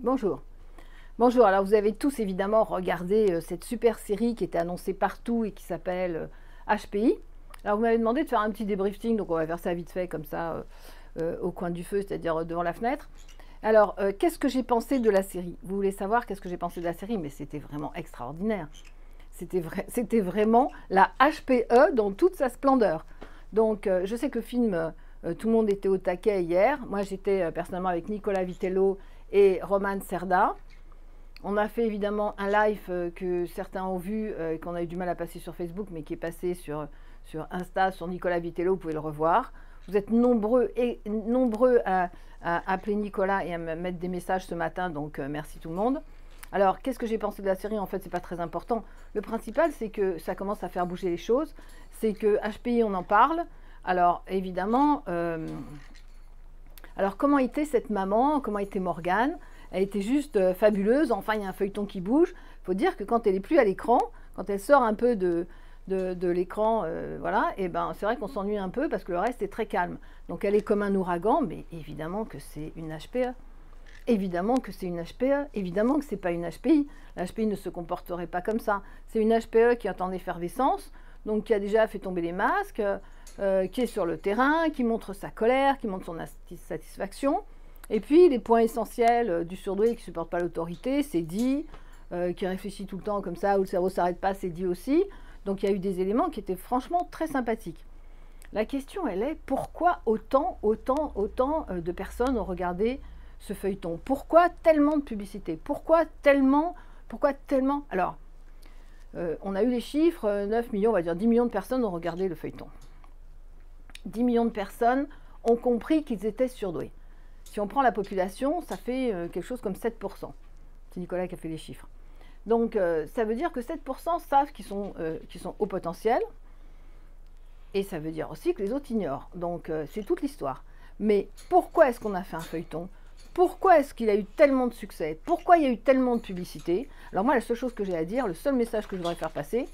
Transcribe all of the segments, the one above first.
Bonjour. Bonjour, alors vous avez tous évidemment regardé cette super série qui était annoncée partout et qui s'appelle HPI. Alors vous m'avez demandé de faire un petit débriefing, donc on va faire ça vite fait comme ça au coin du feu, c'est-à-dire devant la fenêtre. Alors qu'est-ce que j'ai pensé de la série? Vous voulez savoir qu'est-ce que j'ai pensé de la série? Mais c'était vraiment extraordinaire. C'était vraiment la HPE dans toute sa splendeur. Donc je sais que le film, tout le monde était au taquet hier. Moi j'étais personnellement avec Nicolas Vitello et Roman Serda. On a fait évidemment un live que certains ont vu et qu'on a eu du mal à passer sur Facebook, mais qui est passé sur Insta, sur Nicolas Vitello, vous pouvez le revoir. Vous êtes nombreux à appeler Nicolas et à me mettre des messages ce matin, donc merci tout le monde. Alors, qu'est-ce que j'ai pensé de la série? En fait, c'est pas très important. Le principal, c'est que ça commence à faire bouger les choses. C'est que HPI, on en parle. Alors, évidemment, alors comment était cette maman? Comment était Morgane? Elle était juste fabuleuse. Enfin, il y a un feuilleton qui bouge. Il faut dire que quand elle n'est plus à l'écran, quand elle sort un peu de l'écran, voilà, et ben c'est vrai qu'on s'ennuie un peu parce que le reste est très calme. Donc elle est comme un ouragan, mais évidemment que c'est une HPE. Évidemment que c'est une HPE, évidemment que c'est pas une HPI. La HPI ne se comporterait pas comme ça. C'est une HPE qui est en effervescence, donc qui a déjà fait tomber les masques, qui est sur le terrain, qui montre sa colère, qui montre son insatisfaction. Et puis les points essentiels du surdoué qui ne supporte pas l'autorité, c'est dit, qui réfléchit tout le temps comme ça, où le cerveau ne s'arrête pas, c'est dit aussi. Donc il y a eu des éléments qui étaient franchement très sympathiques. La question, elle est, pourquoi autant de personnes ont regardé ce feuilleton? Pourquoi tellement de publicité? Pourquoi tellement? Alors, on a eu les chiffres, 9 millions, on va dire 10 millions de personnes ont regardé le feuilleton. 10 millions de personnes ont compris qu'ils étaient surdoués. Si on prend la population, ça fait quelque chose comme 7%. C'est Nicolas qui a fait les chiffres. Donc, ça veut dire que 7% savent qu'ils sont haut potentiel. Et ça veut dire aussi que les autres ignorent. Donc, c'est toute l'histoire. Mais pourquoi est-ce qu'on a fait un feuilleton? Pourquoi est-ce qu'il a eu tellement de succès? Pourquoi il y a eu tellement de publicité? Alors moi, la seule chose que j'ai à dire, le seul message que je voudrais faire passer,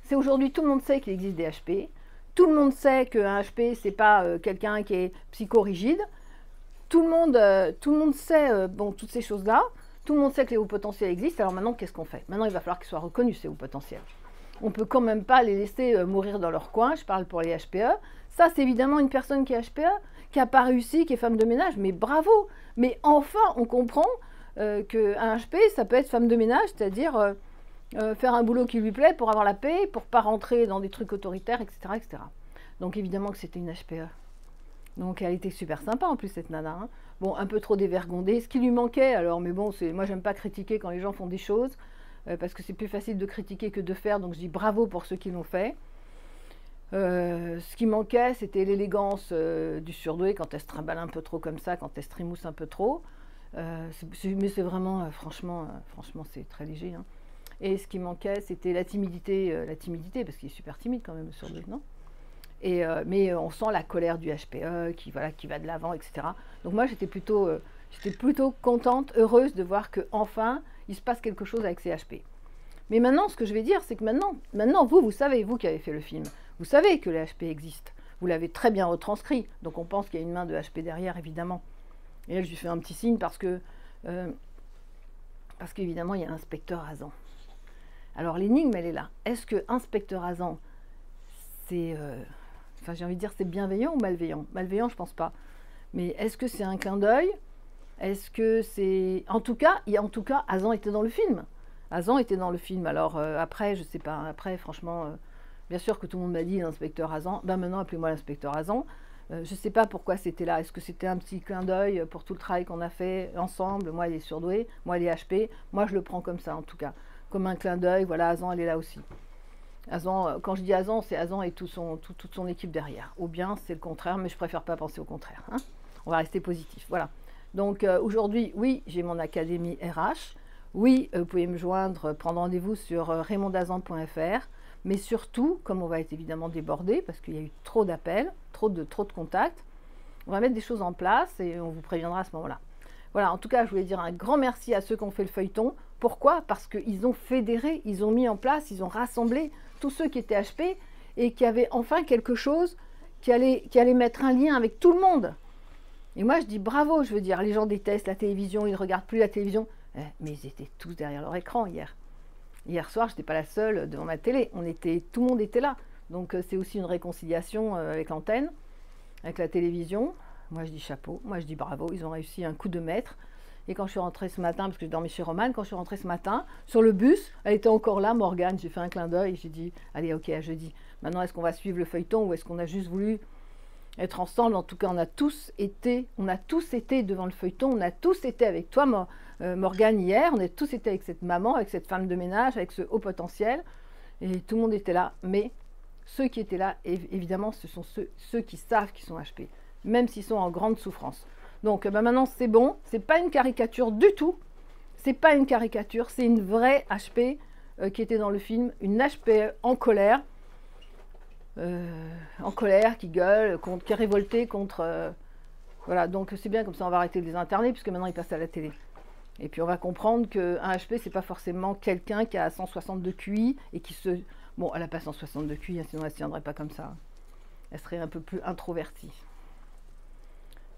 c'est aujourd'hui, tout le monde sait qu'il existe des HP. Tout le monde sait qu'un HP, c'est pas quelqu'un qui est psychorigide. Tout le monde sait bon, toutes ces choses-là. Tout le monde sait que les hauts potentiels existent. Alors maintenant, qu'est-ce qu'on fait? Maintenant, il va falloir qu'ils soient reconnus, ces hauts potentiels. On ne peut quand même pas les laisser mourir dans leur coin. Je parle pour les HPE. Ça, c'est évidemment une personne qui est HPE, qui n'a pas réussi, qui est femme de ménage. Mais bravo! Mais enfin, on comprend qu'un HP, ça peut être femme de ménage, c'est-à-dire faire un boulot qui lui plaît pour avoir la paix, pour ne pas rentrer dans des trucs autoritaires, etc., etc. Donc évidemment que c'était une HPE. Donc elle était super sympa en plus, cette nana. Hein. Bon, un peu trop dévergondée, ce qui lui manquait, alors, mais bon, moi j'aime pas critiquer quand les gens font des choses, parce que c'est plus facile de critiquer que de faire, donc je dis bravo pour ceux qui l'ont fait. Ce qui manquait, c'était l'élégance du surdoué quand elle se trimballe un peu trop comme ça, quand elle se trimousse un peu trop. Mais c'est vraiment, franchement, c'est très léger. Hein. Et ce qui manquait, c'était la timidité, parce qu'il est super timide quand même, le surdoué, non? Mais on sent la colère du HPE qui va de l'avant, etc. Donc moi, j'étais plutôt contente, heureuse de voir qu'enfin, il se passe quelque chose avec ces HP. Mais maintenant, ce que je vais dire, c'est que maintenant vous savez, vous qui avez fait le film, vous savez que les HP existent. Vous l'avez très bien retranscrit. Donc on pense qu'il y a une main de HP derrière, évidemment. Et là, je lui fais un petit signe parce qu'évidemment, il y a Inspecteur Hazan. Alors l'énigme, elle est là. Est-ce que Inspecteur Hazan, c'est... Enfin, j'ai envie de dire, c'est bienveillant ou malveillant? Malveillant, je pense pas. Mais est-ce que c'est un clin d'œil? Est-ce que c'est... En tout cas, Hazan était dans le film. Hazan était dans le film. Alors, après, je sais pas. Après, franchement, bien sûr que tout le monde m'a dit l'inspecteur Hazan. Ben maintenant, appelez-moi l'inspecteur Hazan. Je sais pas pourquoi c'était là. Est-ce que c'était un petit clin d'œil pour tout le travail qu'on a fait ensemble? Moi, elle est surdouée. Moi, elle est HP. Moi, je le prends comme ça, en tout cas. Comme un clin d'œil. Voilà, Hazan, elle est là aussi. Hazan, quand je dis Hazan, c'est Hazan et toute son équipe derrière. Ou bien c'est le contraire, mais je préfère pas penser au contraire. Hein. On va rester positif. Voilà. Donc aujourd'hui, oui, j'ai mon académie RH. Oui, vous pouvez me joindre, prendre rendez-vous sur raymondazan.fr. Mais surtout, comme on va être évidemment débordé, parce qu'il y a eu trop d'appels, trop de contacts, on va mettre des choses en place et on vous préviendra à ce moment-là. Voilà, en tout cas, je voulais dire un grand merci à ceux qui ont fait le feuilleton. Pourquoi? Parce qu'ils ont fédéré, ils ont mis en place, ils ont rassemblé tous ceux qui étaient HP et qui avaient enfin quelque chose qui allait mettre un lien avec tout le monde. Et moi, je dis bravo, je veux dire, les gens détestent la télévision, ils ne regardent plus la télévision. Mais ils étaient tous derrière leur écran hier. Hier soir, je n'étais pas la seule devant ma télé. Tout le monde était là. Donc c'est aussi une réconciliation avec l'antenne, avec la télévision. Moi, je dis chapeau. Moi, je dis bravo. Ils ont réussi un coup de maître. Et quand je suis rentrée ce matin, parce que je dormais chez Romane, quand je suis rentrée ce matin, sur le bus, elle était encore là, Morgane. J'ai fait un clin d'œil. J'ai dit, allez, ok, à jeudi. Maintenant, est-ce qu'on va suivre le feuilleton ou est-ce qu'on a juste voulu être ensemble? En tout cas, on a tous été devant le feuilleton. On a tous été avec toi, Morgane, hier. On a tous été avec cette maman, avec cette femme de ménage, avec ce haut potentiel. Et tout le monde était là. Mais ceux qui étaient là, évidemment, ce sont ceux qui savent qu'ils sont HP, même s'ils sont en grande souffrance. Donc maintenant, c'est bon. C'est pas une caricature du tout. C'est pas une caricature. C'est une vraie HP qui était dans le film. Une HP en colère. Qui gueule, qui est révoltée contre... voilà, donc c'est bien, comme ça on va arrêter de les interner, puisque maintenant ils passent à la télé. Et puis on va comprendre qu'un HP, c'est pas forcément quelqu'un qui a 162 QI et qui se... Bon, elle n'a pas 162 QI, hein, sinon elle ne se tiendrait pas comme ça. Elle serait un peu plus introvertie.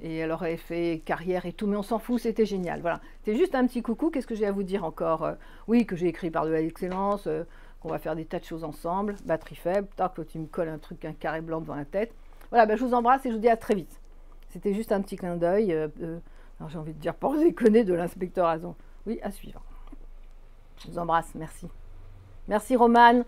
Et elle aurait fait carrière et tout, mais on s'en fout, c'était génial. Voilà, c'est juste un petit coucou. Qu'est-ce que j'ai à vous dire encore? Oui, que j'ai écrit par de l'excellence, qu'on va faire des tas de choses ensemble. Batterie faible, tac, tu me colles un carré blanc devant la tête. Voilà, ben, je vous embrasse et je vous dis à très vite. C'était juste un petit clin d'œil. J'ai envie de dire, pour déconner, de l'inspecteur Azon. Oui, à suivre. Je vous embrasse, merci. Merci Romane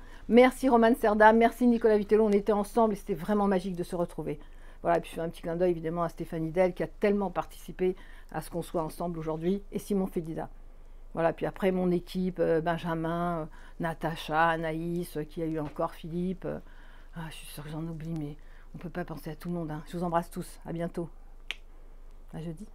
Serda, merci Nicolas Vitello, on était ensemble et c'était vraiment magique de se retrouver. Voilà, et puis je fais un petit clin d'œil évidemment à Stéphanie Del qui a tellement participé à ce qu'on soit ensemble aujourd'hui, et Simon Félida. Voilà, puis après mon équipe, Benjamin, Natacha, Anaïs, qui a eu encore Philippe. Je suis sûre que j'en oublie, mais on ne peut pas penser à tout le monde. Hein. Je vous embrasse tous, à bientôt. À jeudi.